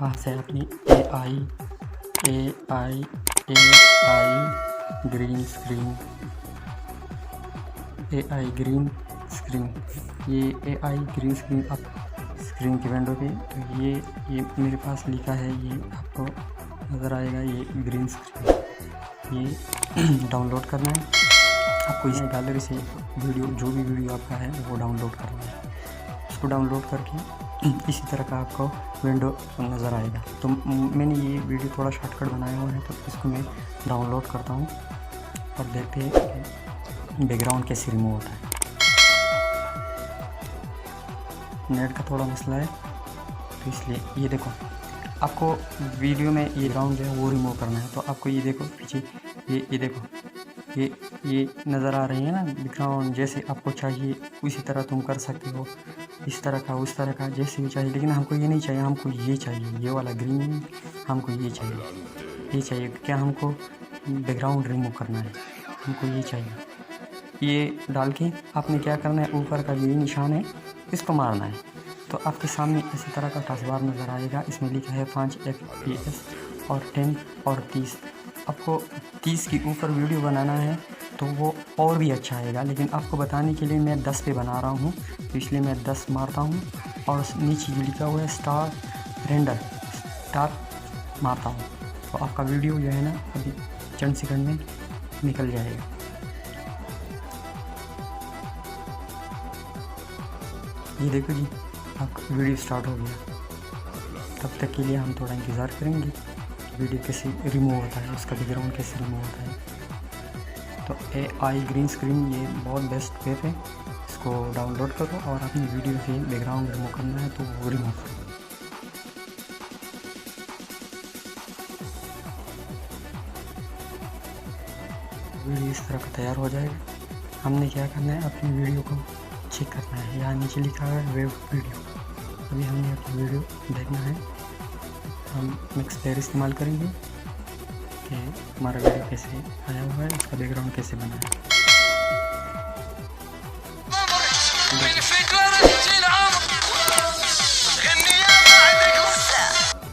वहाँ से अपनी AI ग्रीन स्क्रीन ये AI ग्रीन स्क्रीन आप स्क्रीन की विंडो पे तो ये मेरे पास लिखा है, ये आपको नज़र आएगा, ये ग्रीन स्क्रीन ये डाउनलोड करना है आपको। इस गैलरी से वीडियो जो भी वीडियो आपका है वो डाउनलोड करना है। उसको डाउनलोड करके इसी तरह का आपको विंडो नज़र आएगा। तो मैंने ये वीडियो थोड़ा शॉर्टकट बनाया हुआ है, तो इसको मैं डाउनलोड करता हूँ और देखते हैं बैकग्राउंड कैसे रिमूव होता है। नेट का थोड़ा मसला है तो इसलिए ये देखो, आपको वीडियो में ये बैकग्राउंड जो है वो रिमूव करना है। तो आपको ये देखो पीछे ये देखो ये नज़र आ रही है ना बैकग्राउंड, जैसे आपको चाहिए उसी तरह तुम कर सकते हो, इस तरह का उस तरह का जैसे भी चाहिए। लेकिन हमको ये नहीं चाहिए, हमको ये चाहिए, ये वाला ग्रीन हमको ये चाहिए। क्या हमको बैकग्राउंड रिमूव करना है, हमको ये चाहिए। ये डाल के आपने क्या करना है, ऊपर का ये निशान है इसको मारना है। तो आपके सामने इसी तरह का टास्क बार नज़र आएगा, इसमें लिखा है 5 FPS और 10 और 30। आपको 30 के ऊपर वीडियो बनाना है तो वो और भी अच्छा आएगा, लेकिन आपको बताने के लिए मैं 10 पे बना रहा हूँ, तो इसलिए मैं 10 मारता हूँ और नीचे लिखा हुआ है स्टार मारता हूँ। तो आपका वीडियो जो है ना अभी चंद सेकंड में निकल जाएगा। ये देखो जी, आपका वीडियो स्टार्ट हो गया। तब तक के लिए हम थोड़ा इंतज़ार करेंगे वीडियो कैसे रिमूव होता है, उसका बैकग्राउंड कैसे रिमूव होता है। तो AI ग्रीन स्क्रीन ये बहुत बेस्ट वेब है, इसको डाउनलोड करो और अपनी वीडियो से बैकग्राउंड रिमूव करना है तो वो रिमूव करो। वीडियो इस तरह का तैयार हो जाएगा। हमने क्या करना है, अपनी वीडियो को चेक करना है। यहाँ नीचे लिखा है वेब वीडियो, अभी हमने अपनी वीडियो देखना है। हम मिक्स पेयर इस्तेमाल करेंगे कि हमारा वीडियो कैसे आया हुआ है, उसका बैकग्राउंड कैसे बना है।